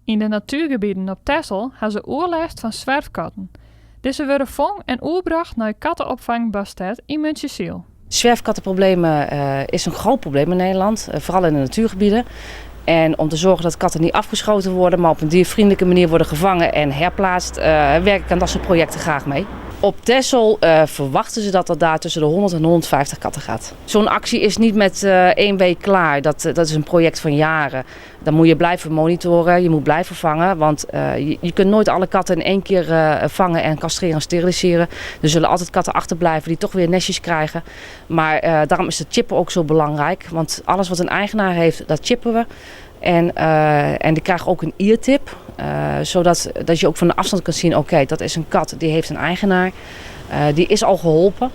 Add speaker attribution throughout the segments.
Speaker 1: In de natuurgebieden op Texel hebben ze oerlijst van zwerfkatten. Deze worden vang en oerbracht naar de kattenopvang Bastet in Muntjesiel.
Speaker 2: Zwerfkattenproblemen is een groot probleem in Nederland, vooral in de natuurgebieden. En om te zorgen dat katten niet afgeschoten worden, maar op een diervriendelijke manier worden gevangen en herplaatst, werk ik aan dat soort projecten graag mee. Op Texel verwachten ze dat er daar tussen de 100 en 150 katten gaat. Zo'n actie is niet met 1 week klaar. Dat is een project van jaren. Dan moet je blijven monitoren, je moet blijven vangen. Want je kunt nooit alle katten in 1 keer vangen en castreren en steriliseren. Er zullen altijd katten achterblijven die toch weer nestjes krijgen. Maar daarom is het chippen ook zo belangrijk. Want alles wat een eigenaar heeft, dat chippen we. En die krijgen ook een iertip. Zodat je ook van de afstand kan zien, oké, dat is een kat, die heeft een eigenaar. Die is al geholpen.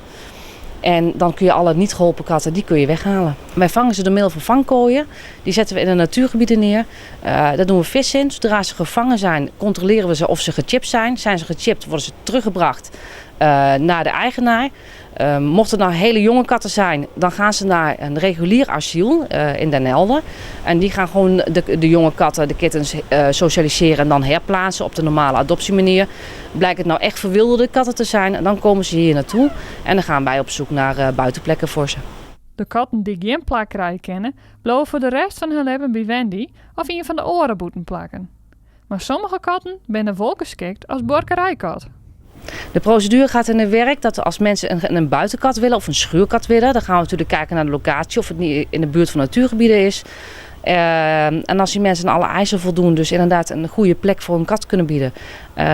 Speaker 2: En dan kun je alle niet geholpen katten, die kun je weghalen. Wij vangen ze door middel van vangkooien. Die zetten we in de natuurgebieden neer. Daar doen we vis in. Zodra ze gevangen zijn, controleren we ze of ze gechipt zijn. Zijn ze gechipt, worden ze teruggebracht naar de eigenaar. Mochten er nou hele jonge katten zijn, dan gaan ze naar een regulier asiel in Den Helder. En die gaan gewoon de jonge katten, de kittens, socialiseren en dan herplaatsen op de normale adoptiemanier. Blijkt het nou echt verwilderde katten te zijn, dan komen ze hier naartoe en dan gaan wij op zoek naar buitenplekken voor ze.
Speaker 1: De katten die geen plakkerij kennen, blijven voor de rest van hun leven bij Wendy of een van de orenboeten plakken. Maar sommige katten zijn wel geschikt als borkerijkat.
Speaker 2: De procedure gaat in het werk dat als mensen een buitenkat willen of een schuurkat willen, dan gaan we natuurlijk kijken naar de locatie of het niet in de buurt van natuurgebieden is. En als die mensen aan alle eisen voldoen, dus inderdaad een goede plek voor een kat kunnen bieden,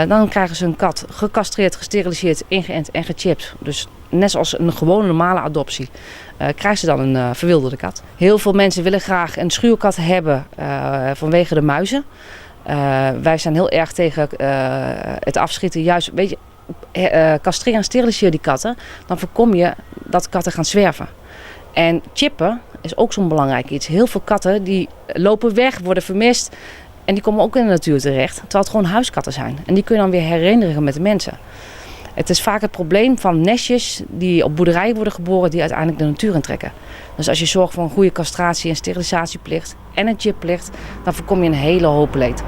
Speaker 2: dan krijgen ze een kat gecastreerd, gesteriliseerd, ingeënt en gechipt. Dus net zoals een gewone normale adoptie krijgen ze dan een verwilderde kat. Heel veel mensen willen graag een schuurkat hebben vanwege de muizen. Wij zijn heel erg tegen het afschieten, juist weet je, castreren en steriliseren die katten, dan voorkom je dat katten gaan zwerven. En chippen is ook zo'n belangrijk iets. Heel veel katten die lopen weg, worden vermist en die komen ook in de natuur terecht, terwijl het gewoon huiskatten zijn. En die kun je dan weer herinneren met de mensen. Het is vaak het probleem van nestjes die op boerderijen worden geboren die uiteindelijk de natuur intrekken. Dus als je zorgt voor een goede castratie en sterilisatieplicht en een chipplicht, dan voorkom je een hele hoop leed.